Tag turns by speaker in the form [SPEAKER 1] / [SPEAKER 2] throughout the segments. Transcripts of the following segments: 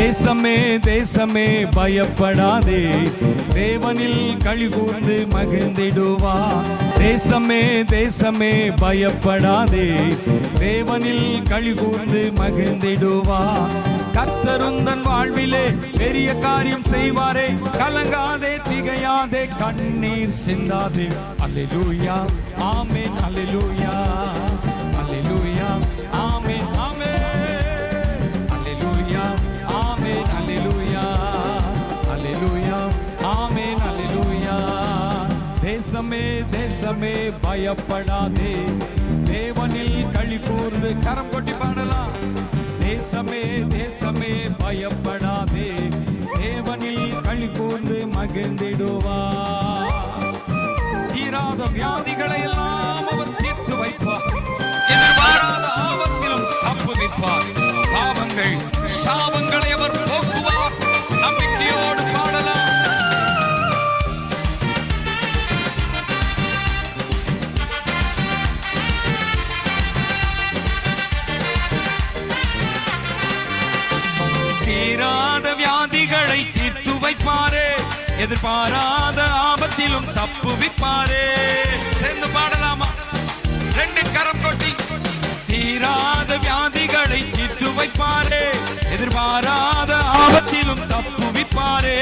[SPEAKER 1] தேசமே தேசமே பயப்படாதே, தேவனில் களி கூர்ந்து மகிழ்ந்திடுவார். தேசமே தேசமே பயப்படாதே, தேவனில் களி கூர்ந்து மகிழ்ந்திடுவார். கர்த்தருந்தன் வாழ்விலே பெரிய காரியம் செய்வாரே, கலங்காதே திகையாதே கண்ணீர் சிந்தாதே. அல்லேலூயா ஆமென், அல்லேலூயா அல்லேலூயா ஆமென் ஆமென், அல்லேலூயா ஆமென், அல்லேலூயா அல்லேலூயா ஆமென், அல்லேலூயா. தேசமே தேசமே பயப்படாதே, தேவனில் களி கூர்ந்து கரம் கொட்டி பாடலாம். தேசமே தேசமே பயப்படாதே, தேவனில் களி கூர்ந்து மகிழ்ந்திடுவார். தீராத வியாதிகளை எல்லாம் அவர் தீர்த்து வைப்பார், எதிர்பாராத ஆபத்திலும் தப்புவிப்பார். பாவங்கள் சாபங்களை அவர் போக்குவார். நம்பிக்கையோடு பாடலாம். தீராத வியாதிகளை தீர்த்து வைப்பாரே, எதிர்பாராத ஆபத்திலும் தப்புவிப்பாரே. சேர்ந்து பாடலாமா? ரெண்டு கரம் கொட்டி. தீராத வியாதிகளை தீர்த்து வைப்பாரே, எதிர்பாராத ஆபத்திலும் தப்புவிப்பாரே.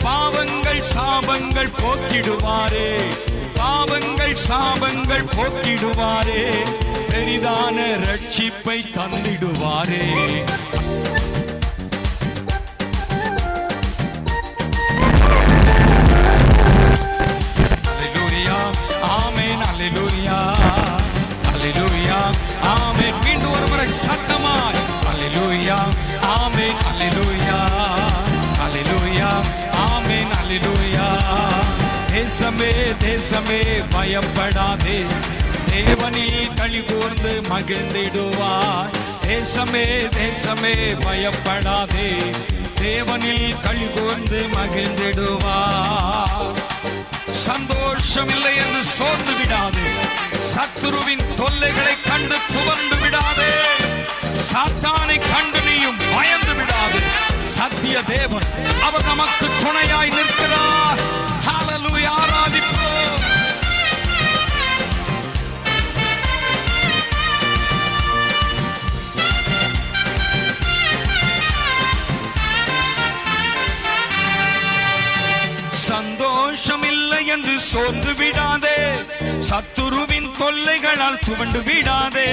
[SPEAKER 1] பாவங்கள் சாபங்கள் போக்கிடுவாரே, பாவங்கள் சாபங்கள் போக்கிடுவாரே. பெரிதான ரட்சிப்பை தந்திடுவாரே. அல்லேலூயா அல்லேலூயா ஆமென். மீண்டும் ஒரு முறை சத்தமாய் அல்லேலூயா ஆமென், அல்லேலூயா அல்லேலூயா ஆமென், அல்லேலூயா. தேசமே தேசமே பயப்படாதே, தேவனில் களி கூர்ந்து மகிழ்ந்திடுவார். தேசமே தேசமே பயப்படாதே, தேவனில் களி கூர்ந்து மகிழ்ந்திடுவார். சந்தோஷம் இல்லை என்று சோர்ந்து விடாதே, சத்துருவின் தொல்லைகளை கண்டு துவண்டு விடாதே, சாத்தானை கண்டு நீயும் பயந்து விடாதே. சத்திய தேவன் அவர் நமக்கு துணையாய் நிற்கிறார். ஹல்லேலூயா, ஆராதிப்போம். சந்தோஷம் இல்லை என்று சோர்ந்து விடாதே, சத்துருவின் தொல்லைகளால் துவண்டு விடாதே.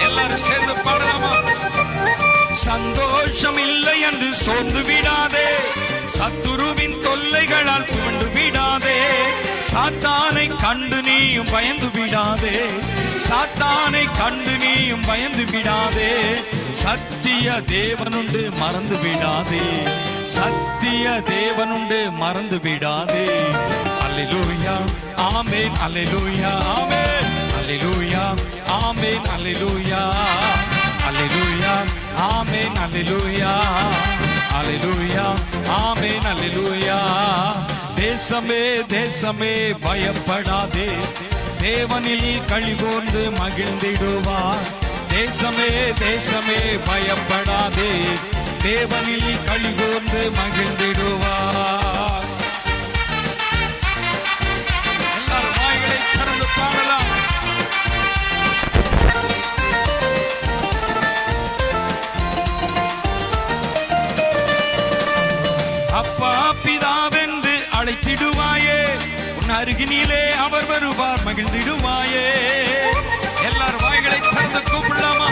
[SPEAKER 1] எல்லாரும் சேர்ந்து பாடலாமா? சந்தோஷம் இல்லை என்று சோர்ந்து விடாதே, சத்துருவின் தொல்லைகளால் துவண்டு விடாதே. சாத்தானை கண்டு நீயும் பயந்து விடாதே, சாத்தானை கண்டு நீயும் பயந்து விடாதே. சத்திய தேவனுண்டு மறந்து விடாதே, சத்திய தேவனுண்டு மறந்து விடாதே. அல்லேலூயா ஆமென், அல்லேலூயா ஆமென், அல்லேலூயா ஆமென், அல்லேலூயா அல்லேலூயா ஆமென், அல்லேலூயா அல்லேலூயா ஆமென், அல்லேலூயா. தேசமே தேசமே பயப்படாதே, தேவனில் களி கூர்ந்து மகிழ்ந்திடுவார். தேசமே தேசமே பயப்படாதே, தேவனில் களி கூர்ந்து மகிழ்ந்திடுவார். எல்லாரும் வாய்களை திறந்து பாடலாம். அப்பா பிதாவென்று அழைத்திடுவாயே, உன் அருகினிலே அவர் வருவார் மகிழ்ந்திடுவாயே. எல்லாரும் வாய்களை திறந்து கூப்பிடலாமா?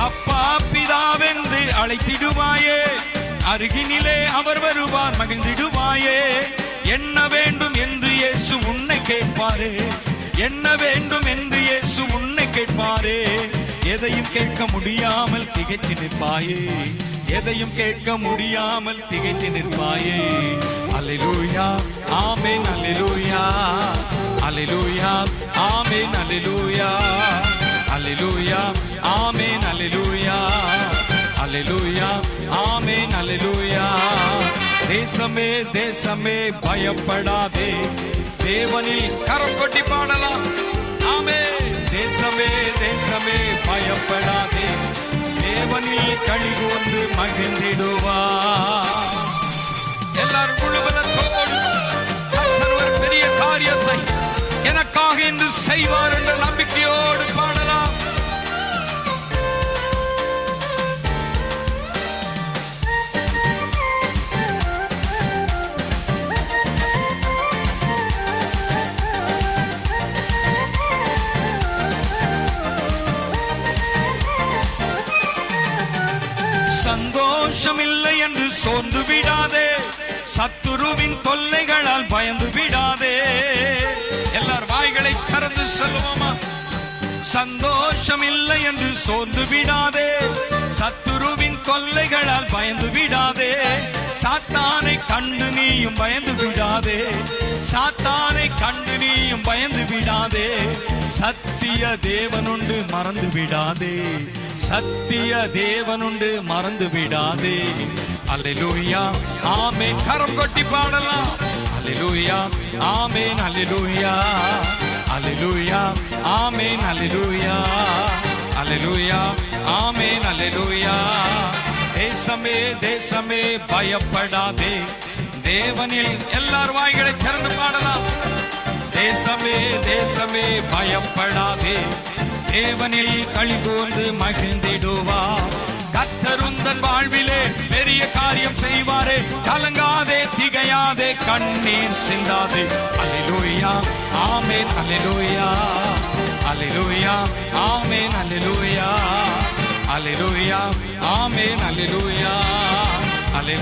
[SPEAKER 1] அப்பா பிதாவென்று அழைத்திடுவாயே, அருகினிலே அவர் வருவார் மகிழ்ந்திடுவாயே. என்ன வேண்டும் என்று இயேசு உன்னை கேட்பாரே, என்ன வேண்டும் என்று இயேசு உன்னை கேட்பாரே. எதையும் கேட்க முடியாமல் திகைத்து நிற்பாயே, எதையும் கேட்க முடியாமல் திகைத்து நிற்பாயே. அல்லேலூயா ஆமென், அல்லேலூயா அல்லேலூயா ஆமென், அல்லேலூயா அல்லேலூயா ஆமென், அல்லேலூயா அல்லேலூயா ஆமென், அல்லேலூயா. தேசமே தேசமே பயப்படாதே, தேவனில் கரம் கொட்டி பாடலாம். ஆமென். தேசமே தேசமே பயப்படாதே, தேவனில் களி கூர்ந்து மகிழ்ந்திடுவார். எல்லாரும் முழுவலத்தோடு கர்த்தர் ஒரு பெரிய காரியத்தை எனக்காக இன்று செய்வார் என்ற நம்பிக்கையோடு பாடலாம். சந்தோஷம் இல்லை என்று சோர்ந்து விடாதே, சத்துருவின் தொல்லைகளால் பயந்து விடாதே. எல்லார் வாய்களை திறந்து சொல்லுவோமா? சந்தோஷம் இல்லை என்று சோர்ந்து விடாதே, சத்துருவின் தொல்லைகளால் பயந்து விடாதே. சாத்தானை கண்டு நீயும் பயந்து விடாதே, சாத்தானை கண்டு நீயும் பயந்து விடாதே. சத்திய தேவனுண்டு மறந்து விடாதே, சத்திய தேவனுண்டு மறந்து விடாதே. அல்லேலூயா ஆமென். கரம் கொட்டி பாடலாம். அல்லேலூயா ஆமென், அல்லேலூயா அல்லேலூயா ஆமென், அல்லேலூயா அல்லேலூயா ஆமென், அல்லேலூயா. தேசமே தேசமே பயப்படாதே, தேவனில் எல்லார் வாய்களை திறந்து பாடலாம். தேசமே தேசமே பயப்படாதே, தேவனில் களிகூர்ந்து மகிழ்ந்திடுவார். கர்த்தர் உந்தன் வாழ்விலே பெரிய காரியம் செய்வாரே. கலங்காதே, திகையாதே, கண்ணீர் சிந்தாதே. அல்லேலூயா ஆமென், அல்லேலூயா அல்லேலூயா ஆமென், அல்லேலூயா அல்லேலூயா ஆமென், அல்லேலூயா.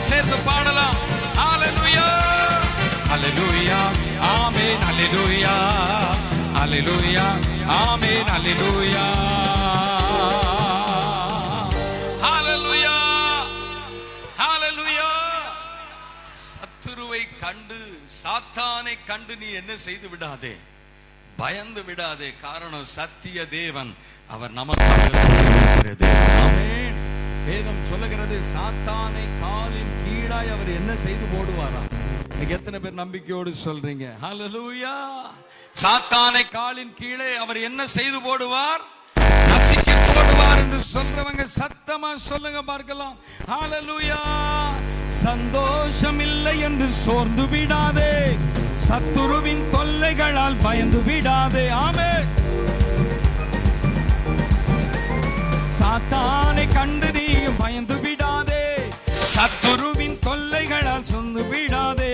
[SPEAKER 1] சேர்ந்து பாடலாம். அல்லேலூயா அல்லேலூயா ஆமென், அல்லேலூயா அல்லேலூயா ஆமென், அல்லேலூயா ஹalleluya ஹalleluya. சத்துருவை கண்டு சாத்தானை கண்டு நீ என்ன செய்து விடாதே, பயந்து விடாதே. காரணம் சத்திய தேவன் அவர் நமக்காக இருக்கிறது. ஆமென். வேதம் சொல்லுகிறது சாத்தானை காலின் கீழாய் அவர் என்ன செய்து போடுவாராம். இன்னைக்கு எத்தனை பேர் நம்பிக்கையோடு சொல்றீங்க? ஹalleluya. சாத்தானை காலின் கீழே அவர் என்ன செய்து போடுவார்? நசுக்கி போடுவார் என்று சொல்றவங்க சத்தமா சொல்லுங்க பார்க்கலாம். ஹalleluya. சந்தோஷம் இல்லை என்று சோர்ந்து விடாதே, சத்துருவின் தொல்லைகளால் பயந்து விடாதே. ஆமென். சாத்தானை கண்டு நீ பயந்து விடாதே, சத்துருவின் தொல்லைகளால் சொந்து விடாதே.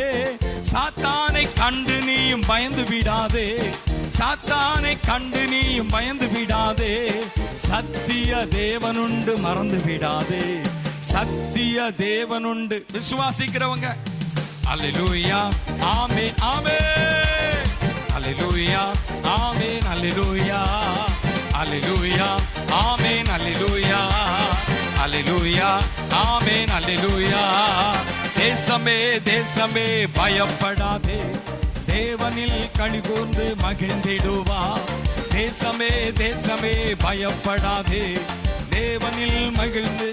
[SPEAKER 1] சாத்தானை கண்டு நீயும் பயந்து விடாதே, சாத்தானை கண்டு நீயும் பயந்து விடாதே. சத்திய தேவனுண்டு மறந்து விடாதே, சத்திய தேவனுண்டு. விசுவாசிக்கிறவங்க அல்லேலூயா ஆமென் ஆமென், அல்லேலூயா ஆமென், அல்லேலூயா அல்லேலூயா ஆமென், அல்லேலூயா அல்லேலூயா ஆமென், அல்லேலூயா. தேசமே தேசமே பயப்படாதே, தேவனில் களிகூர்ந்து மகிழ்ந்திடுவா. தேசமே தேசமே பயப்படாதே, தேவனில் மகிழ்ந்து.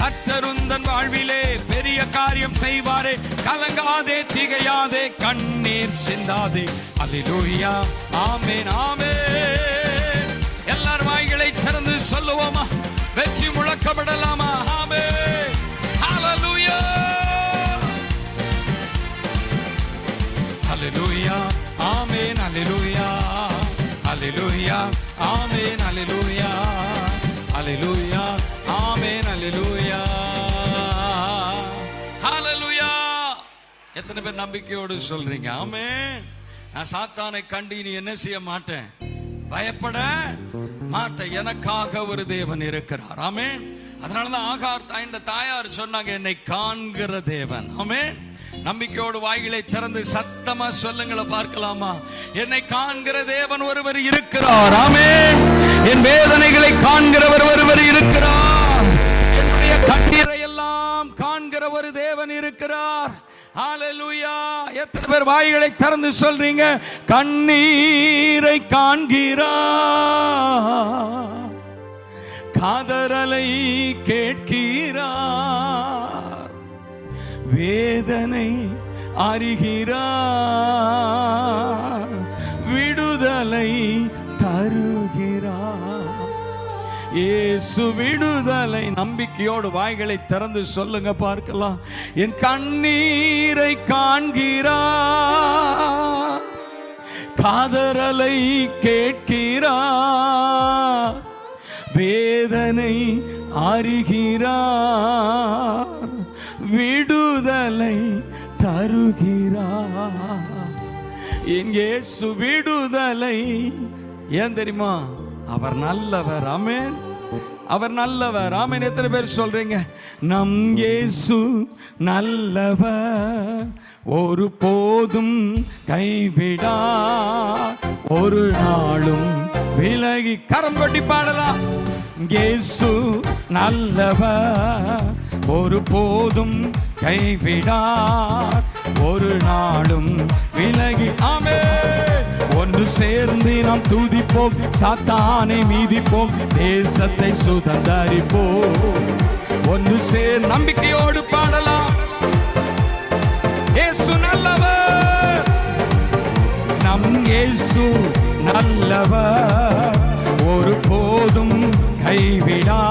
[SPEAKER 1] கர்த்தர் உந்தன் வாழ்விலே பெரிய காரியம் செய்வாரே. கலங்காதே, திகையாதே, கண்ணீர் சிந்தாதே. அல்லேலூயா ஆமென் ஆமென். எல்லார் வாய்களை திறந்து சொல்லுவோமா? வெற்றி முழக்கப்படலாமா? ஆமென் ஹalleluya ஹalleluya ஆமென், அல்லேலூயா அல்லேலூயா ஆமென், அல்லேலூயா அல்லேலூயா ஆமென், அல்லேலூயா ஹalleluya. எத்தனை பேர் நம்பிக்கையோடு சொல்றீங்க? ஆமென். நான் சாத்தானை கண்டு நீ என்ன செய்ய மாட்டேன், பயப்பட மாட்டேன். எனக்காக ஒரு தேவன் இருக்கிறார். ஆமென். அதனாலதான் ஆகார் இந்த தாயார் சொன்னாங்க, என்னை காண்கிற தேவன். ஆமென். நம்பிக்கையோடு வாய்களை திறந்து சத்தமா சொல்லுங்கள பார்க்கலாமா? என்னை காண்கிற தேவன் ஒருவர் இருக்கிறார். ஆமென். என் வேதனைகளை காண்கிறவர் ஒருவர் இருக்கிறார். என்னுடைய கண்ணீரை எல்லாம் காண்கிற ஒரு தேவன் இருக்கிறார். ஹalleluya. எத்தனை பேர் வாய்களை திறந்து சொல்றீங்க? கண்ணீரை காண்கிறார், காதறலை கேட்கிறார், வேதனை அறிகிறார், விடுதலை தருகிறார். இயேசு விடுதலை. நம்பிக்கையோடு வாய்களை திறந்து சொல்லுங்க பார்க்கலாம். என் கண்ணீரை காண்கிறார், காதறலை கேட்கிறார், வேதனை அறிகிறார், விடுதலை தருகிறார். என் இயேசு விடுதலை. ஏன் தெரியுமா? அவர் நல்லவர். ஆமென். அவர் நல்லவர். ஆமென். எத்தனை பேர் சொல்றீங்க? நம் இயேசு நல்லவர், ஒரு போதும் கைவிடா, ஒரு நாளும் விலகி. கரம் கொட்டி பாடலாம். இயேசு நல்லவர், ஒரு போதும் கைவிடா, ஒரு நாளும் விலகி. ஆமென். ஒன்று சேர்ந்து நாம் துதிப்போம், சாத்தானை மீதிப்போம், தேசத்தை சுதந்தரிப்போம். ஒன்று சேர் நம்பிக்கையோடு பாடலாம். இயேசு நல்லவர், நம் இயேசு நல்லவர், ஒரு போதும் கைவிடா,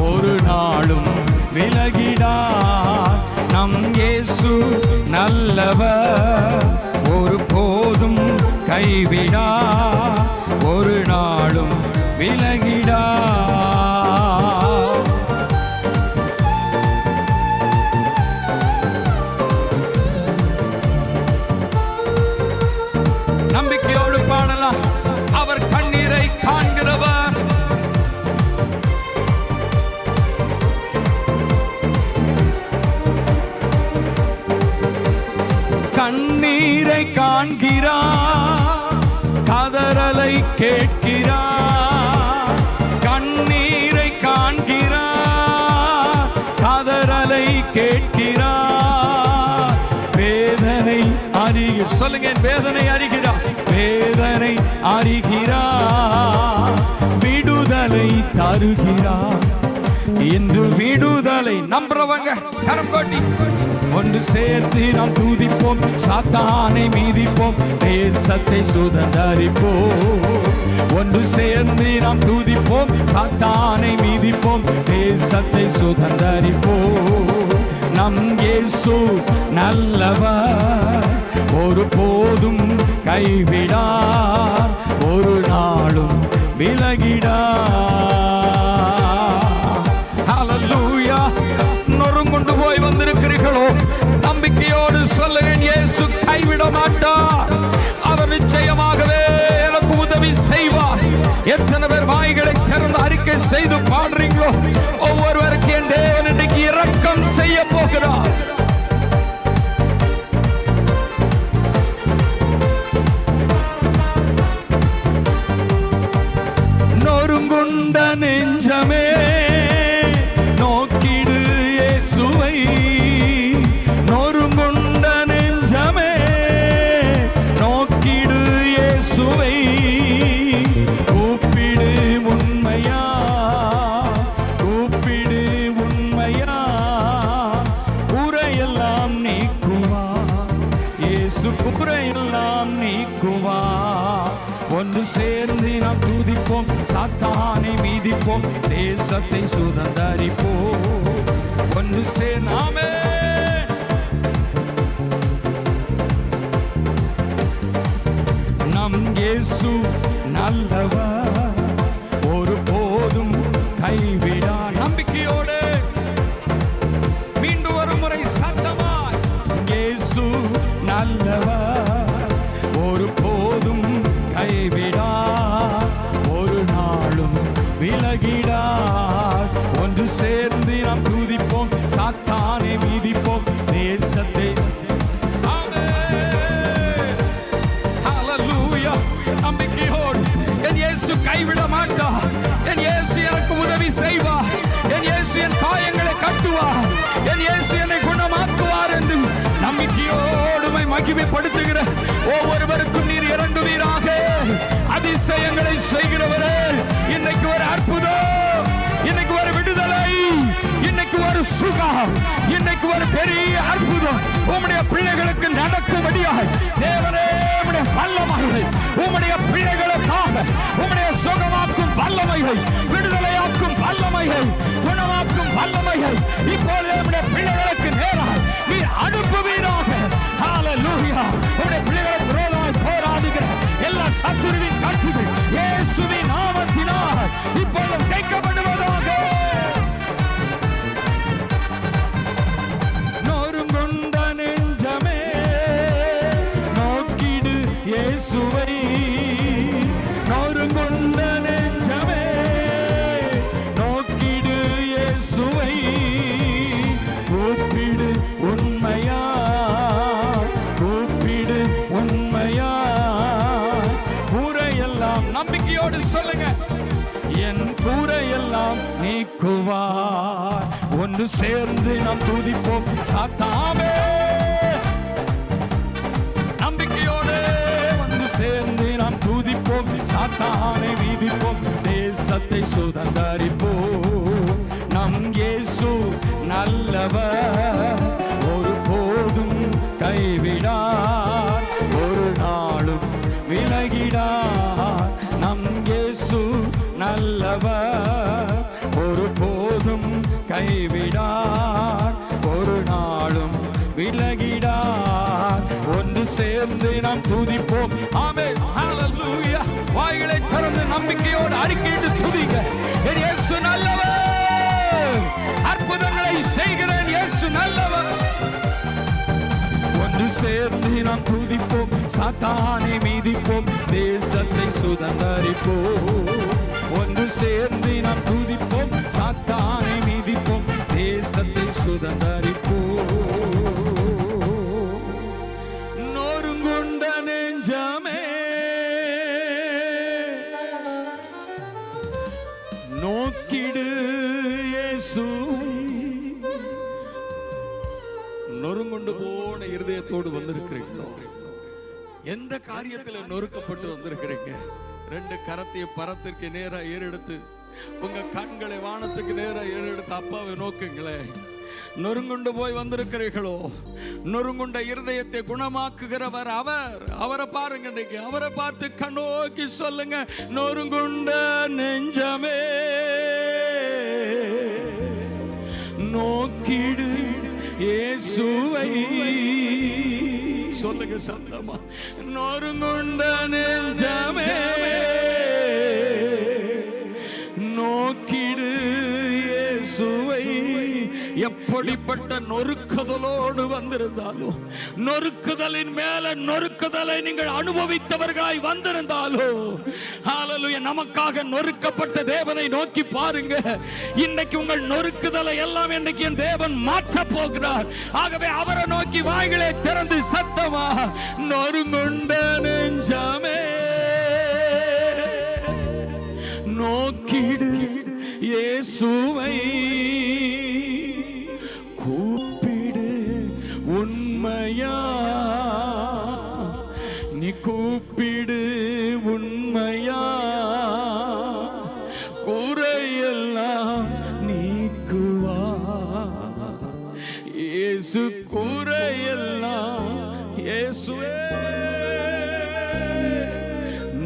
[SPEAKER 1] ஒரு நாளும் விலகிடா. நம் இயேசு நல்லவர், ஒரு போதும் கைவிடா, ஒரு நாளும் விலகிடா. நம்பிக்கையோடு பாடலாம். அவர் கண்ணீரை காண்கிறவர், கண்ணீரை காண்கிறார், கதறலை கேட்கிறார். கண்ணீரை காண்கிறார், கதறலை கேட்கிறார், வேதனை அறிகிறார். சொல்லுங்க, வேதனை அறிகிறார், வேதனை அறிகிறார், விடுதலை தருகிறார். இன்று விடுதலை நம்புறவங்க கரம் கொட்டி. ஒன்று சேர்த்து நாம் துதிப்போம், சாத்தானை மீதிப்போம், தேசத்தை சுதந்தரிப்போம். ஒன்று சேர்ந்து நாம் துதிப்போம், சாத்தானை மீதிப்போம், தேசத்தை சுதந்தரிப்போம். நம் இயேசு நல்லவர், ஒரு போதும் கைவிடார், ஒரு நாளும் விலகிடார். ஹல்லேலூயா. நொறுங்குண்டு போய் வந்திருக்கிறீர்களோ? நம்பிக்கையோடு சொல்லுங்க, இயேசு கைவிட மாட்டார். அவர் நிச்சயமாகவே எனக்கு உதவி செய்வார். எத்தனை பேர் வாய்களை திறந்து அறிக்கை செய்து பாடுறீங்களோ? ஒவ்வொருவருக்கு என் தேவன் இன்னைக்கு இரக்கம் செய்ய போகிறார். நொறுங்குண்ட நெஞ்சமே நோக்கிடு இயேசுவை, நொறுங்குண்ட நெஞ்சமே நோக்கிடு இயேசுவை, கூப்பிடு உண்மையா, கூப்பிடு உண்மையா, குறையெல்லாம் நீக்குவா, இயேசு குறையெல்லாம் நீக்குவா. ஒன்று சேர்ந்து நாம் துதிப்போம், சாத்தானை மீதிப்போம், தேசத்தை சுதந்தரிப்போம். ஒன்று சேர்ந்தாமே நம் இயேசு நல்லவர், ஒரு போதும் கைவிடா. நம்பிக்கையோடு மீண்டும் ஒரு முறை சத்தமாய், இயேசு நல்லவர், ஒரு போதும் கைவிடா, ஒரு நாளும் விலகிடா. ஒன்று சேர்ந்து நாம் துதிப்போம், சாத்தானை மீதிப்போம், தேசத்தை. ஹல்லேலூயா. நம்பிக்கையோடு என் இயேசு கைவிட மாட்டார். என் இயேசு எனக்கு உதவி செய்வார். என் இயேசு என் காயங்களை கட்டுவார். என் இயேசு என்னை குணமாக்குவார் என்று நம்பிக்கையோடு மகிமைப்படுத்துகிற ஒவ்வொருவருக்கும் நீர் இறங்குவீராக. அதிசயங்களை செய்கிறவரே, இன்னைக்கு ஒரு அற்புதம், இன்னைக்கு ஒரு விடுதலை, இன்னைக்கு ஒரு சுகம், இன்னைக்கு
[SPEAKER 2] ஒரு பெரிய அற்புதம் உம்முடைய பிள்ளைகளுக்கு நடக்கும்படியாய் தேவனே உம்முடைய வல்லமைகள் உம்முடைய பிள்ளைகளுக்காக உம்முடைய சுகமாக்கும் வல்லமைகள், விடுதலையாக்கும் வல்லமைகள், குணமாக்கும் வல்லமைகள் இப்போது உம்முடைய பிள்ளைகளுக்கு நேராக நீ அனுப்புவீராக. ஹல்லேலூயா. உம்முடைய பிள்ளைகளுக்கு விரோதமாய் போராடுகிற எல்லா சத்துருவின் கட்டுகள் இயேசுவின் நாமத்தினால் இப்போது கைக்கப்படுவதாக. நொறுங்குண்ட நெஞ்சமே நோக்கிடு இயேசுவை, நொறுங்குண்ட நெஞ்சமே நோக்கிடு இயேசுவை, கூப்பிடு உண்மையா, கூப்பிடு உண்மையா, கூரையெல்லாம் நம்பிக்கையோடு சொல்லுங்க, என் கூரையெல்லாம் நீக்குவார். ஒன்று சேர்ந்து நாம் துதிப்போம் சாத்தாமே, நம்பிக்கையோடு ஒன்று சேர்ந்து நாம் துதிப்போம் சாத்தானை வீதிப்போம், தேசத்தை சுதந்தரிப்போம். நம் இயேசு நல்லவர், ஒரு போதும் கைவிடார், ஒரு நாளும் விலகிடார். நம் இயேசு நல்லவர், ஒரு போதும் கைவிடார், ஒரு நாளும் விலகிடார். ஒன்று சேர்ந்து நாம் துதிப்போம். ஆமென். ஹல்லேலூயா. வாய்களை திறந்து நம்பிக்கையோடு அறிக்கையிட்டு துதிங்க. என் இயேசு நல்லவர், அற்புதங்களை செய்கிறேன் இயேசு நல்லவர். ஒன்று சேர்ந்து நாம் துதிப்போம் சாத்தானை மீதிப்போம், தேசத்தை சுதந்தரிப்போம். ஒன்று சேர்ந்து நாம் துதிப்போம் சாத்தானை மீதிப்போம், தேசத்தை சுதந்தரிப்போம். நொறுங்குண்ட நெஞ்சமே நோக்கிடு இயேசுவை. நொறுங்குண்டு போன இருதயத்தோடு வந்திருக்கிறீங்களோ? எந்த காரியத்துல நொறுக்கப்பட்டு வந்திருக்கிறீங்க? ரெண்டு கரத்தையும் பரத்திற்கு நேரா ஏறெடுத்து உங்க கண்களை வானத்துக்கு நேரா ஏறெடுத்து அப்பாவை நோக்குங்களேன். நொறுங்குண்டு போய் வந்திருக்கிறீர்களோ? நொறுங்குண்ட இருதயத்தை குணமாக்குகிறவர் அவர். அவரை பாருங்க. இன்னைக்கு அவரை பார்த்து கண்ணோக்கி சொல்லுங்க, நொறுங்குண்ட நெஞ்சமே நோக்கிடு இயேசுவை. சொல்லுங்க சத்தமா, நொறுங்குண்ட நெஞ்சமே நோக்கிடு இயேசுவை. எப்படிப்பட்ட நொறுக்குதலோடு வந்திருந்தாலும், நொறுக்குதலின் மேல நொறுக்குதலை நீங்கள் அனுபவித்தவர்களாய் வந்திருந்தாலும், ஹல்லேலூயா, நமக்காக நொறுக்கப்பட்ட தேவனை நோக்கி பாருங்க. இன்னைக்கு உங்கள் நொறுக்குதலை எல்லாம் இன்னைக்கு என் தேவன் மாற்ற போகிறார். ஆகவே அவரை நோக்கி வாய்களை திறந்து சத்தமா, நொறுங்குண்ட நெஞ்சமே நோக்கிடு இயேசுவை, கூப்பிடு உண்மையா, நீ கூப்பிடு உண்மையா, குறையெல்லாம் நீக்குவா இயேசு, குறையெல்லாம் இயேசுவே.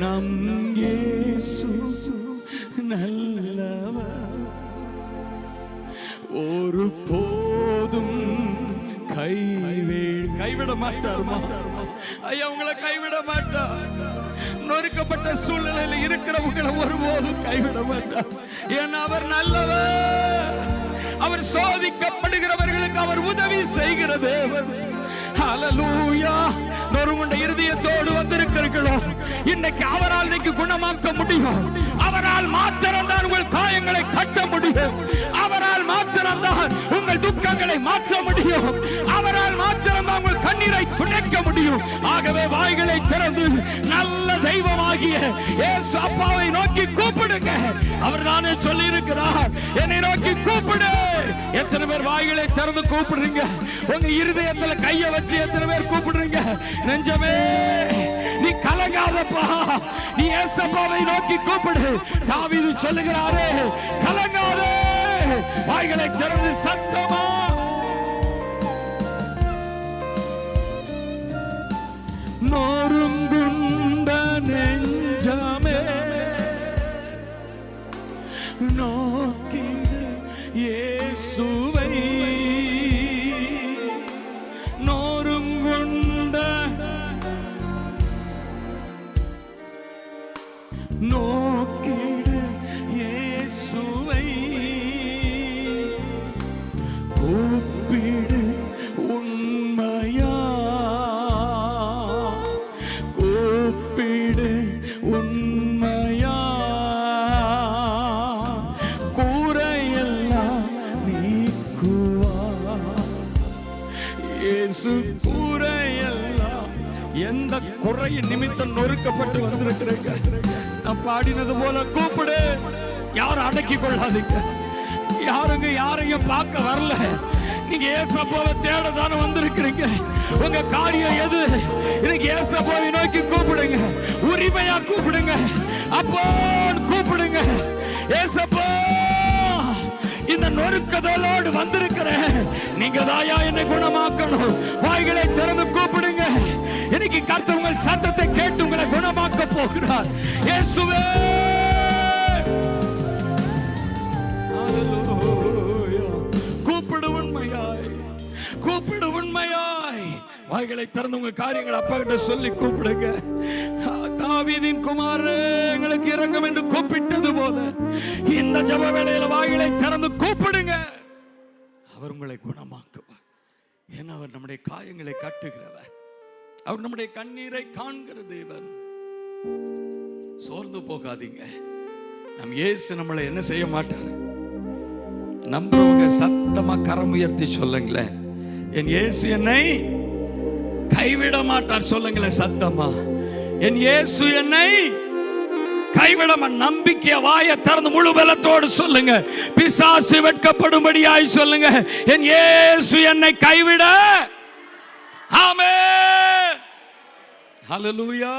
[SPEAKER 2] நம் இயேசு நல்லவர், ஒரு போதும் கைவிட மாட்டார். ஐயா, உங்களை கைவிட மாட்டார். நொறுக்கப்பட்ட சூழ்நிலையில் இருக்கிறவங்களை ஒருபோதும் கைவிட மாட்டார். ஏன்னா அவர் நல்லவர். அவர் சோதிக்கப்படுகிறவர்களுக்கு அவர் உதவி செய்கிற தேவன். ஹல்லேலூயா. நொறுங்குண்ட இருதயத்தோடு வந்திருக்கிறீர்களோ? இன்னைக்கு அவரால் இன்னைக்கு குணமாக்க முடியும். அவரால் மாத்திரம்தான் உங்கள் காயங்களை கட்ட முடியும். அவரால் மாத்திரம்தான் உங்கள் துக்கங்களை மாற்ற முடியும். அவரால் மாத்திரம்தான் உங்கள் கண்ணீரை துடைக்க முடியும். ஆகவே வாய்களை திறந்து நல்ல தெய்வமாகிய இயேசு அப்பாவை நோக்கி கூப்பிடுங்க. அவர் தானே சொல்லி இருக்கிறார், என்னை நோக்கி கூப்பிடு. எத்தனை பேர் வாய்களை திறந்து கூப்பிடுறீங்க? உங்க இருதயத்துல கைய வச்சு எத்தனை பேர் கூப்பிடுறீங்க? நெஞ்சமே நீ கலங்காதப்பா, நீ இயேசுவை நோக்கி கூப்பிடு. தாவீது சொல்லுகிறாரே, கலங்காதே. வாய்களை திறந்து சத்தமா இயேசுவை நோருங்குண்ட நோக்கிடு இயேசுவை கூப்பிடு உண்மையா கூப்பிடு உண்மையா கூரையெல்லாம் நீக்குவா இயேசு கூரையெல்லாம். எந்த குறையின் நிமித்தம் நொறுக்கப்பட்டு வந்திருக்கிறீங்க, நான் பாடினது போல கூப்பிடு. யாரும் அடக்கி கொள்ளாதீங்க. யாருங்க யாரையும் பார்க்க வரல, நீங்க ஏசப்பாவை தேட தானே வந்திருக்கிறீங்க. உங்க காரியம் எது? இன்னைக்கு ஏசப்பாவை நோக்கி கூப்பிடுங்க, உரிமையா கூப்பிடுங்க, அப்போ கூப்பிடுங்க. ஏசப்பா, இந்த நொறுக்குதலோடு வந்திருக்கிறேன், நீங்க தாயா என்னை குணமாக்கணும். வாய்களை திறந்து கூப்பிடுங்க. இன்னைக்கு கர்த்தர் உங்கள் சத்தத்தை கேட்டு உங்களை குணமாக்க போகிறார். இயேசுவே, கூப்பிடு உண்மையாய், கூப்பிடு உண்மையாய். வாய்களை திறந்து உங்க காரியங்கள் அப்பா கிட்ட சொல்லி கூப்பிடுங்க. தாவீதின் குமாரே, எங்களுக்கு இரங்கும் என்று கூப்பிட்டது போல இந்த ஜெப வேளையில வாய்களை திறந்து கூப்பிடுங்க. அவர் உங்களை குணமாக்குவார். ஏன்னா அவர் நம்முடைய காயங்களை காட்டுகிறவர், அவர் நம்முடைய கண்ணீரை காண்கிற தேவன். சோர்ந்து போகாதீங்க. நம் இயேசு நம்மளை என்ன செய்ய மாட்டார். நம்புறவங்க சத்தமா கரம் உயர்த்தி சொல்லுங்களேன், என் இயேசு என்னை கைவிட மாட்டார். சொல்லுங்களேன் சத்தமா, என் இயேசு என்னை கைவிட மாட்டார். நம்பிக்கை வாயை திறந்து முழு பலத்தோடு சொல்லுங்க. பிசாசு வெட்கப்படும்படியாய் சொல்லுங்க, என் இயேசு என்னை கைவிட. ஆமென், ஹல்லேலூயா.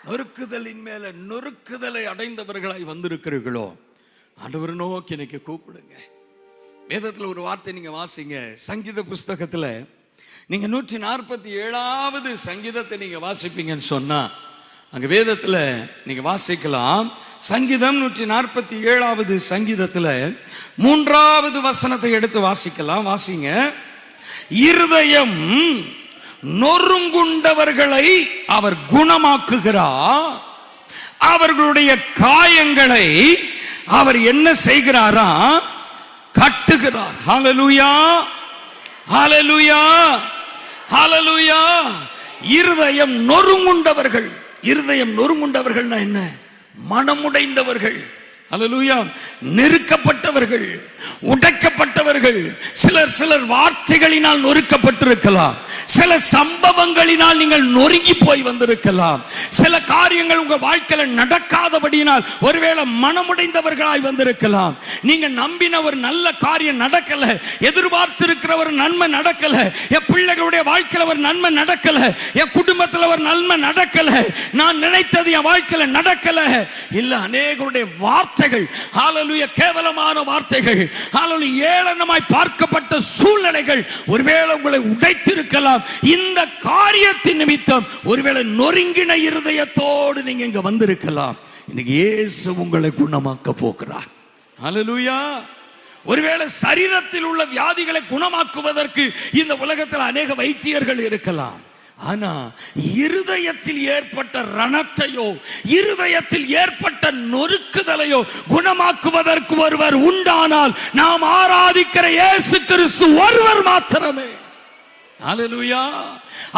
[SPEAKER 2] நொறுக்குதலின் மேல நொறுக்குதலை அடைந்தவர்களாய் வந்திருக்கிறீர்களோ, ஆண்டவர் நோக்கி இன்னைக்கு கூப்பிடுங்க. வேதத்தில் ஒரு வார்த்தை நீங்க வாசிங்க. சங்கீத புஸ்தகத்துல நீங்க 147வது சங்கீதத்தை நீங்க வாசிப்பீங்கன்னு சொன்னா, அங்க வேதத்துல நீங்க வாசிக்கலாம். சங்கீதம் 147வது சங்கீதத்துல 3வது வசனத்தை எடுத்து வாசிக்கலாம். வாசிங்க. இருதயம் நொறுங்குண்டவர்களை அவர் குணமாக்குகிறார், அவர்களுடைய காயங்களை அவர் என்ன செய்கிறாரா? கட்டுகிறார். ஹல்லேலூயா, ஹல்லேலூயா, ஹல்லேலூயா. இருதயம் நொறுங்குண்டவர்கள். இருதயம் நொறுங்குண்டவர்கள்னா என்ன? மனமுடைந்தவர்கள். ஹல்லேலூயா. நெருக்கப்பட்டவர்கள், உடைக்கப்பட்டவர்கள். சிலர் வார்த்தைகளினால் நொறுக்கப்பட்டிருக்கலாம், சில சம்பவங்களினால் நீங்கள் நொறுங்கி போய் வந்திருக்கலாம், சில காரியங்கள் உங்க வாழ்க்கையில நடக்காதபடியினால் ஒருவேளை மனமுடைந்தவர்களாய் வந்திருக்கலாம். நீங்க நம்பின ஒரு நல்ல காரியம் நடக்கல, எதிர்பார்த்திருக்கிற ஒரு நன்மை நடக்கல, என் பிள்ளைகளுடைய வாழ்க்கையில ஒரு நன்மை நடக்கல, என் குடும்பத்தில் ஒரு நன்மை நடக்கல, நான் நினைத்தது என் வாழ்க்கையில நடக்கல. இல்ல, அநேகருடைய வார்த்தைகள் ஹல்லேலூயா கேவலமான வார்த்தைகள், ஹல்லேலூயா ஏளனமாய் பார்க்கப்பட்ட சூழ்நிலைகள் ஒருவேளை உங்களை உடைத்திருக்கலாம். இந்த காரியத்தின் நிமித்தம் ஒருவேளை நொறுங்கின இருதயத்தோடு நீங்க இங்க வந்திருக்கலாம். இன்னைக்கு இயேசு உங்களை குணமாக்க போகிறார். ஹல்லேலூயா. ஒருவேளை சரீரத்தில் உள்ள வியாதிகளை குணமாக்குவதற்கு இந்த உலகத்தில் அநேக வைத்தியர்கள் இருக்கலாம். ஆனா இருதயத்தில் ஏற்பட்ட ரணத்தையோ, இருதயத்தில் ஏற்பட்ட நொறுக்குதலையோ குணமாக்குவதற்கு ஒருவர் உண்டானால் நாம் ஆராதிக்கிற இயேசு கிறிஸ்து ஒருவர் மாத்திரமே. ஹல்லேலூயா.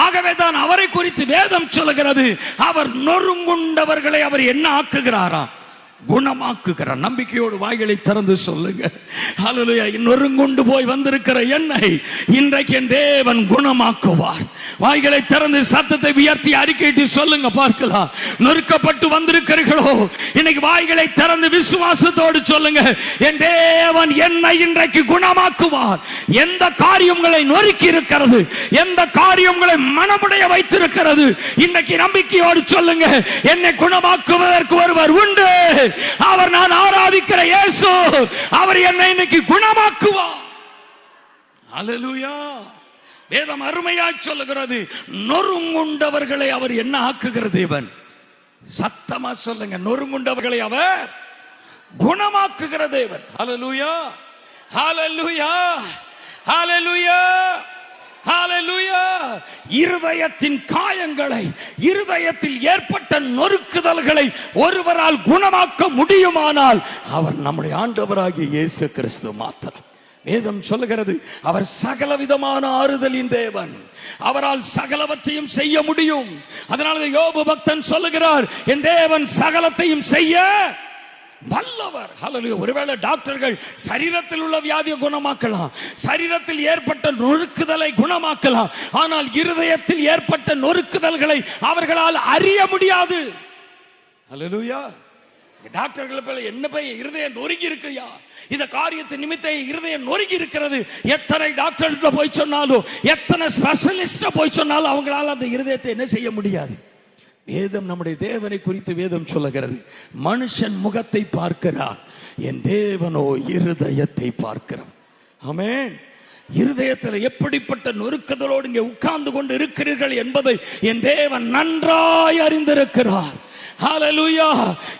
[SPEAKER 2] ஆகவே தான் அவரை குறித்து வேதம் சொல்கிறது, அவர் நொறுங்குண்டவர்களை அவர் என்ன ஆக்குகிறாராம்? குணமாக்குகிறார். நம்பிக்கையோடு வாய்களை திறந்து சொல்லுங்க. ஹல்லேலூயா. நொறுங்குண்டு போய் வந்திருக்கிற என்னை இன்றைக்கு என் தேவன் குணமாக்குவார். வாய்களை திறந்து சத்தத்தை உயர்த்தி அறிக்கையிட்டு சொல்லுங்க பார்க்கலாம். நொறுக்கப்பட்டு வந்திருக்கிறீர்களோ, இன்னைக்கு வாய்களை திறந்து விசுவாசத்தோடு சொல்லுங்க, என் தேவன் என்னை இன்றைக்கு குணமாக்குவார். எந்த காரியங்களை நொறுக்கி இருக்கிறது, எந்த காரியங்களை மனமுடைய வைத்திருக்கிறது, இன்னைக்கு நம்பிக்கையோடு சொல்லுங்க, என்னை குணமாக்குவதற்கு ஒருவர் உண்டு. அவர் நான் ஆராதிக்கிற இயேசு. அவர் என்னை இன்னைக்கு குணமாக்குவார். ஹல்லேலூயா. வேதம் அருமையாய் சொல்லுகிறது, நொறுங்குண்டவர்களை அவர் என்ன ஆக்குகிற தேவன். சத்தமா சொல்லுங்க, நொறுங்குண்டவர்களை அவர் குணமாக்குகிற தேவன். ஹல்லேலூயா. ஹalleluya, ஹalleluya, ஹalleluya. இருதயத்தின் காயங்களை, இருதயத்தில் ஏற்பட்ட நொறுக்குதல்களை ஒருவரால் குணமாக்க முடியுமானால் அவர் நம்முடைய ஆண்டவராகிய இயேசு கிறிஸ்து மாத்திரம். வேதம் சொல்லுகிறது அவர் சகலவிதமான ஆறுதலின் தேவன், அவரால் சகலவற்றையும் செய்ய முடியும். அதனால யோபு பக்தன் சொல்லுகிறார், என் தேவன் சகலத்தையும் செய்ய வல்லவர். ஹல்லேலூயா. ஒருவேளை டாக்டர்கள் சரீரத்தில் உள்ள வியாதியை குணமாக்கலாம், சரீரத்தில் ஏற்பட்ட நொறுக்குதலை குணமாக்கலாம், ஆனால் இருதயத்தில் ஏற்பட்ட நொறுக்குதல்களை அவர்களால் அறிய முடியாது. ஹல்லேலூயா. டாக்டர்கள் என்ன போய் இருதயம் நொறுங்கி இருக்குயா, இந்த காரியத்தை நிமித்த இருதயம் நொறுங்கி இருக்கிறது. எத்தனை டாக்டர் போய் சொன்னாலும், எத்தனை ஸ்பெஷலிஸ்ட போய் சொன்னாலும் அவங்களால அந்த இருதயத்தை என்ன செய்ய முடியாது. வேதம் நம்முடைய தேவனை குறித்து வேதம் சொல்லுகிறது, மனுஷன் முகத்தை பார்க்கிறான், என் தேவனோ இருதயத்தை பார்க்கிறான். ஆமென். இருதயத்தில் எப்படிப்பட்ட நொறுக்குதலோடு இங்கே உட்கார்ந்து கொண்டு இருக்கிறீர்கள் என்பதை என் தேவன் நன்றாய் அறிந்திருக்கிறார். ஹalleluya.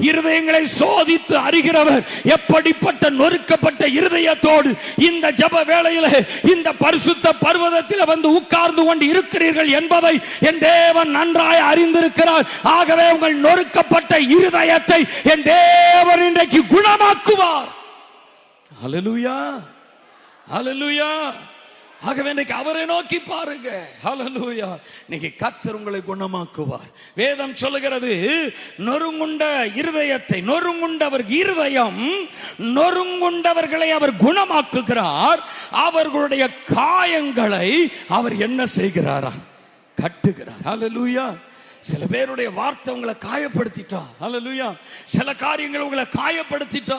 [SPEAKER 2] இருதயங்களை சோதித்து அறிகிறவர். எப்படிப்பட்ட நொறுக்கப்பட்ட இருதயத்தோடு இந்த ஜெப வேளையிலே இந்த பரிசுத்த பர்வதத்தில் வந்து உட்கார்ந்து கொண்டு இருக்கிறீர்கள் என்பதை என் தேவன் நன்றாய் அறிந்திருக்கிறார். ஆகவே உங்கள் நொறுக்கப்பட்ட இருதயத்தை என் தேவன் இன்றைக்கு குணமாக்குவார். ஹalleluya, ஹalleluya. ஆகவே இன்னைக்கு அவரை நோக்கி பாருங்க. ஹல்லேலூயா. இன்னைக்கு கர்த்தர் உங்களை குணமாக்குவார். வேதம் சொல்லுகிறது, நொறுங்குண்ட இருதயத்தை, நொறுங்குண்டவர் இருதயம் நொறுங்குண்டவர்களை அவர் குணமாக்குகிறார், அவர்களுடைய காயங்களை அவர் என்ன செய்கிறாரா, கட்டுகிறார். ஹல்லேலூயா. சில பேருடைய வார்த்தை உங்களை காயப்படுத்திட்டா. ஹல்லேலூயா. சில காரியங்கள் உங்களை காயப்படுத்திட்டா.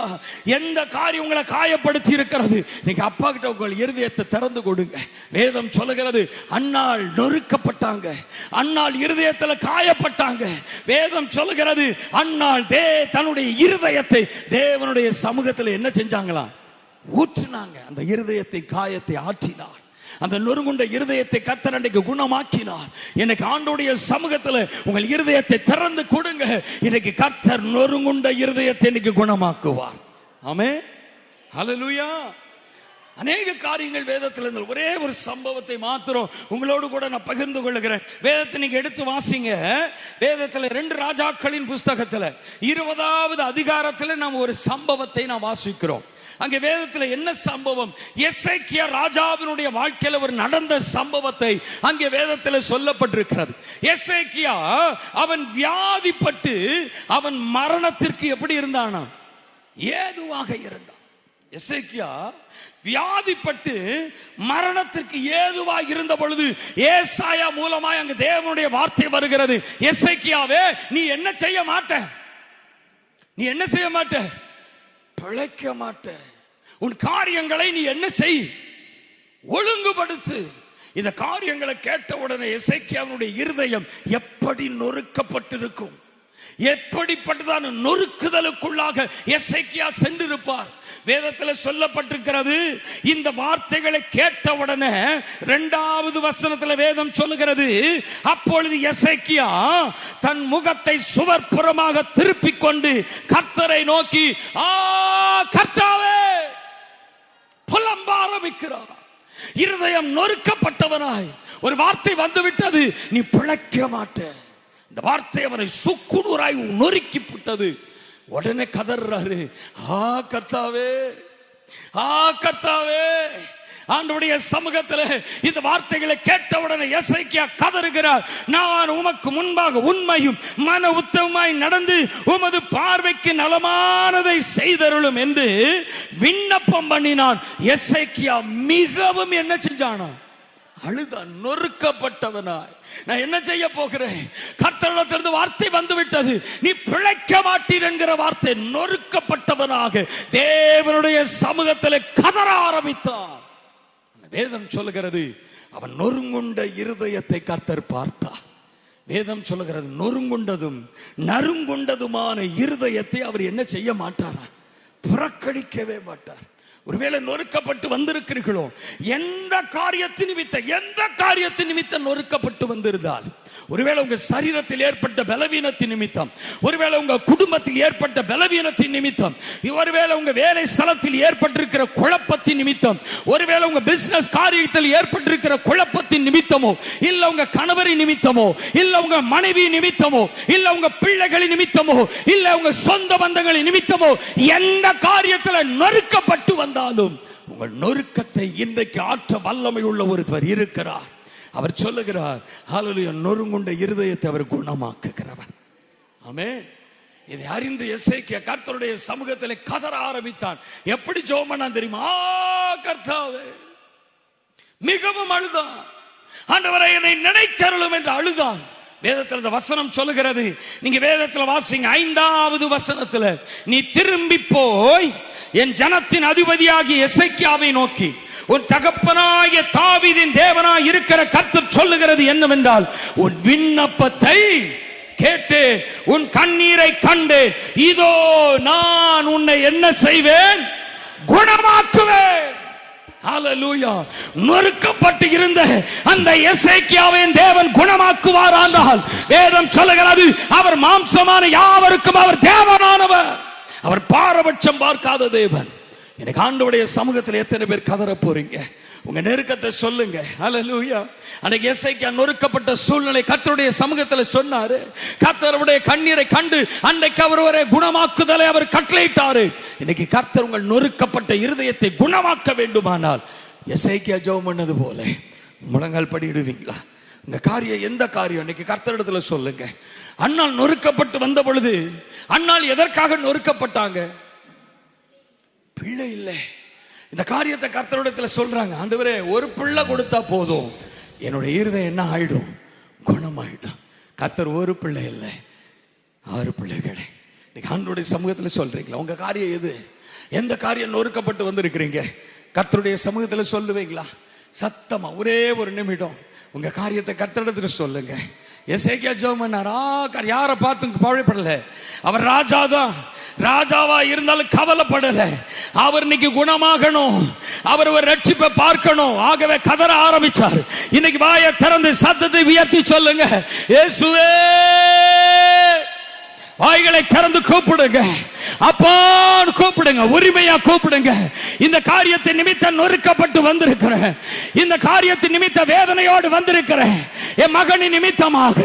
[SPEAKER 2] எந்த காரியம் உங்களை காயப்படுத்தி இருக்கிறது, நீங்க அப்பா கிட்ட உங்கள் இருதயத்தை திறந்து கொடுங்க. வேதம் சொல்லுகிறது, அன்னாள் நொறுக்கப்பட்டாங்க, அன்னாள் இருதயத்துல காயப்பட்டாங்க. வேதம் சொல்லுகிறது, அன்னாள் தன்னுடைய இருதயத்தை தேவனுடைய சமூகத்தில் என்ன செஞ்சாங்களாம், ஊற்றினாங்க. அந்த இருதயத்தை காயத்தை ஆற்றினார். அந்த நொறுங்குண்ட இருதயத்தை கர்த்தர் அன்றைக்கு குணமாக்கினார். இன்னைக்கு ஆண்டவருடைய சமூகத்தில் உங்கள் இருதயத்தை திறந்து கொடுங்க. இன்னைக்கு கர்த்தர் நொறுங்குண்ட இருதயத்தை இன்னைக்கு குணமாக்குவார். ஆமென். ஹல்லேலூயா. அநேக காரியங்கள் வேதத்தில் இருந்த ஒரே ஒரு சம்பவத்தை மாத்திரம் உங்களோடு கூட நான் பகிர்ந்து கொள்கிறேன். வேதத்தை நீங்க எடுத்து வாசிங்க. வேதத்தில் 2 ராஜாக்களின் புஸ்தகத்தில் 20வது அதிகாரத்தில் நாம் ஒரு சம்பவத்தை நாம் வாசிக்கிறோம். அங்கே வேதத்தில் என்ன சம்பவம், எசேக்கியா ராஜாவினுடைய வாழ்க்கையில் ஒரு நடந்த சம்பவத்தை அங்கே வேதத்தில் சொல்லப்பட்டிருக்கிறது. எசேக்கியா அவன் வியாதிப்பட்டு அவன் மரணத்திற்கு எப்படி இருந்தானா, ஏதுவாக இருந்தான். எசேக்கியா வியாதிப்பட்டு மரணத்திற்கு ஏதுவாக இருந்த பொழுது ஏசாயா மூலமாய் அங்கு தேவனுடைய வார்த்தை வருகிறது, எசேக்கியாவே நீ என்ன செய்ய மாட்ட, நீ என்ன செய்ய மாட்ட, பிழைக்க மாட்ட. உன் காரியங்களை நீ என்ன செய், ஒழுங்குபடுத்து. இந்த காரியங்களை கேட்ட உடனே எசேக்கியாவுடைய இருதயம் எப்படி நொறுக்கப்பட்டிருக்கும், எப்படிப்பட்டதான நொறுக்குதலுக்குள்ளாக எசேக்கியா சென்றிருப்பார். வேதத்தில் சொல்லப்பட்டிருக்கிறது, இந்த வார்த்தைகளை கேட்ட உடனே 2வது வசனத்தில் வேதம் சொல்லுகிறது, அப்பொழுது எசேக்கியா தன் முகத்தை சுவர்புறமாக திருப்பிக் கொண்டு கர்த்தரை நோக்கி கர்த்தாவே புலம்ப ஆரம்பிக்கிறார். இருதயம் நொறுக்கப்பட்டவனாய் ஒரு வார்த்தை வந்துவிட்டது, நீ பிழைக்க மாட்ட. இந்த வார்த்தை அவனை சுக்குநூறாய் நொறுக்கி விட்டது. உடனே கதறாரு, கர்த்தாவே, கர்த்தாவே. ஆண்டவருடைய சமூகத்தில் இந்த வார்த்தைகளை கேட்டவுடனே எசேக்கியா கதறுகிறார், நான் உமக்கு முன்பாக உண்மையும் மன உத்தமமாய் நடந்து உமது பார்வைக்கு நலமானதை செய்தருளும் என்று விண்ணப்பம் பண்ணினான். எசேக்கியா மிகவும் என்ன செஞ்சானா, அழுதான், நொறுக்கப்பட்டவனாய். நான் என்ன செய்ய போகிறேன், கர்த்தரிடத்திலிருந்து வார்த்தை வந்து விட்டது, நீ பிழைக்க மாட்டீர் என்கிற வார்த்தை. நொறுக்கப்பட்டவனாக தேவனுடைய சமூகத்தில் கதற ஆரம்பித்தான். வேதம் சொல்லுகிறது, அவன் நொறுங்குண்ட இருதயத்தை கர்த்தர் பார்த்தார். வேதம் சொல்லுகிறது, நொறுங்குண்டதும் நறுங்குண்டதுமான இருதயத்தை அவர் என்ன செய்ய மாட்டாரா, புறக்கணிக்கவே மாட்டார். ஒருவேளை நொறுக்கப்பட்டு வந்திருக்கிறீர்களோ, எந்த காரியத்தின் நிமித்தம் நொறுக்கப்பட்டு வந்திருந்தால், ஒருவேளை உங்க சரீரத்தில் ஏற்பட்ட பலவீனத்தின் நிமித்தம், ஒருவேளை உங்க குடும்பத்தில் ஏற்பட்ட பலவீனத்தின் நிமித்தம், ஒருவேளை உங்க வேலை ஸ்தலத்தில் ஏற்பட்டிருக்கிற குழப்பத்தின் நிமித்தம், ஒருவேளை உங்க பிசினஸ் காரியத்தில் ஏற்பட்டிருக்கிற குழப்பத்தின் நிமித்தமோ, இல்ல உங்க கணவரின் நிமித்தமோ, இல்ல உங்க மனைவி நிமித்தமோ, இல்ல உங்க பிள்ளைகளின் நிமித்தமோ, இல்ல உங்க சொந்த பந்தங்களின் நிமித்தமோ, எந்த காரியத்தில் நொறுக்கப்பட்டு வந்தாலும் உங்கள் நொறுக்கத்தை இன்றைக்கு ஆற்ற வல்லமை உள்ள ஒருவர் இருக்கிறார். அவர் சொல்லுகிறார், ஹல்லேலூயா, நொறுங்குண்ட இருதயத்தை அவர் குணமாக்குகிறவர். ஆமென். இதை அறிந்து எசேக்கியா கர்த்தருடைய சமூகத்திலே கதற ஆரம்பித்தான். எப்படி ஜெபம் பண்ணான் தெரியுமா? கர்த்தாவே, மிகவும் அழுதான். ஆண்டவரே, என்னை நினைத்தருளும் என்று அழுதான். வேதத்தில் இந்த வசனம் சொல்லுகிறது, நீங்க வேதத்தில் வாசிங்க 5வது வசனத்துல, நீ திரும்பி போய் என் ஜனத்தின் அதிபதியாகிய எசேக்கியாவை நோக்கி, உன் தகப்பனாகிய தாவீதின் தேவனாய் இருக்கிற கர்த்தர் சொல்லுகிறது என்னவென்றால், உன் விண்ணப்பத்தை கேட்டு உன் கண்ணீரை கண்டு, இதோ நான் உன்னை என்ன செய்வேன்? குணமாக்குவேன். ஹல்லேலூயா. நொறுக்கப்பட்டு இருந்த அந்த எசேக்கியாவின் தேவன் குணமாக்குவாரானால், வேதம் சொல்லுகிறது, அவர் மாம்சமான யாவருக்கும் அவர் தேவனானவர். அவர் பாரபட்சம் பார்க்காத தேவன். எனக்கு ஆண்டவருடைய சமூகத்தில் எத்தனை பேர் கதற போறீங்க? உங்க நெருக்கத்தை சொல்லுங்க. ஹல்லேலூயா. அன்னைக்கு எசேக்கியா நொறுக்கப்பட்ட சூழ்நிலை கர்த்தருடைய சமூகத்தில் சொன்னாரு. கர்த்தருடைய கண்ணீரை கண்டு அன்றைக்கு அவர் ஒரு குணமாக்குதலை அவர் கட்டளையிட்டாரு. இன்னைக்கு கர்த்தர் உங்கள் நொறுக்கப்பட்ட இருதயத்தை குணமாக்க வேண்டுமானால், எசேக்கியா ஜெபம் பண்ணது போல முழங்கால் படியிடுவீங்களா? இந்த காரியம், எந்த காரியம் இன்னைக்கு கர்த்தரிடத்துல சொல்லுங்க. அன்னாள் நொறுக்கப்பட்டு வந்த பொழுது, அன்னாள் எதற்காக நொறுக்கப்பட்டாங்க? பிள்ளை இல்லை. இந்த காரியத்தை கர்த்தரிடத்துல சொல்றாங்க, ஆண்டவரே, ஒரு பிள்ளை கொடுத்தா போதும், என்னுடைய இருதயம் என்ன ஆயிடும்? குணமாயிடும். கர்த்தர் ஒரு பிள்ளை இல்லை, 6 பிள்ளைகளை இன்னைக்கு ஆண்டவருடைய சமூகத்தில் சொல்றீங்களா? உங்க காரியம் எது? எந்த காரியம் நொறுக்கப்பட்டு வந்திருக்கிறீங்க? கர்த்தருடைய சமூகத்தில் சொல்லுவீங்களா? சத்தமா ஒரே ஒரு நிமிடம் உங்க காரியத்தை கர்த்தரிடத்துல சொல்லுங்க. எசேக்கியா ஜெபம் பண்ணாரா? யாரை பார்த்து கவலைப்படல. அவர் ராஜாதான். ராஜாவா இருந்தாலும் கவலைப்படல. அவர் இன்னைக்கு குணமாகணும், அவர் ஒரு ரட்சிப்பை பார்க்கணும். ஆகவே கதற ஆரம்பிச்சார். இன்னைக்கு வாயை திறந்து சத்தத்தை உயர்த்தி சொல்லுங்க, இயேசுவே. வாய்களை திறந்து கூப்பிடுங்க, அப்பான்னு கூப்பிடுங்க, உரிமையா கூப்பிடுங்க. இந்த காரியத்தை நிமித்தம் நொறுக்கப்பட்டு வந்திருக்கிறேன், இந்த காரியத்தின் நிமித்த வேதனையோடு வந்திருக்கிறேன். என் மகனின் நிமித்தமாக,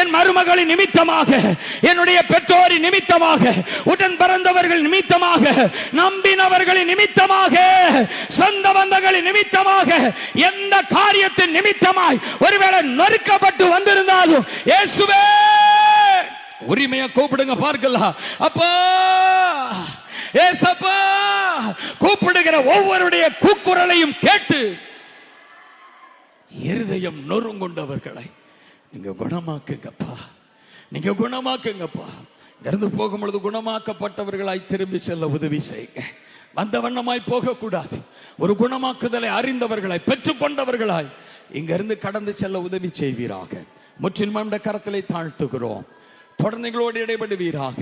[SPEAKER 2] என் மருமகளின் நிமித்தமாக, என்னுடைய பெற்றோரின் நிமித்தமாக, உடன் பிறந்தவர்கள் நிமித்தமாக, நம்பினவர்களின் நிமித்தமாக, சொந்த பந்தங்களின் நிமித்தமாக, எந்த காரியத்தின் நிமித்தமாய் ஒருவேளை நொறுக்கப்பட்டு வந்திருந்தாலும், இயேசுவே உரிமையா கூப்பிடுங்க. பார்க்கலாம், அப்பா, ஏசப்பா. கூப்பிடுகிற ஒவ்வொருடைய கூக்குரலையும் கேட்டு இருதயம் நொறுங்குண்டவர்களை நீங்க குணமாக்குங்கப்பா, நீங்க குணமாக்குங்கப்பா. இருந்து போகும்பொழுது குணமாக்கப்பட்டவர்களாய் திரும்பி செல்ல உதவி செய்யுங்க. வந்த வண்ணமாய் போகக்கூடாது. ஒரு குணமாக்குதலை அறிந்தவர்களாய், பெற்றுக்கொண்டவர்களாய் இங்கிருந்து கடந்து செல்ல உதவி செய்வீராக. முற்றிலும் கரத்திலே தாழ்த்துகிறோம். தொடர்ந்து எங்களோடு இடைபடுவீராக.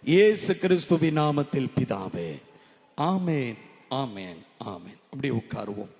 [SPEAKER 2] இயேசு கிறிஸ்துவின் நாமத்தில் பிதாவே, ஆமேன், ஆமேன், ஆமேன். அப்படியே உட்காருவோம்.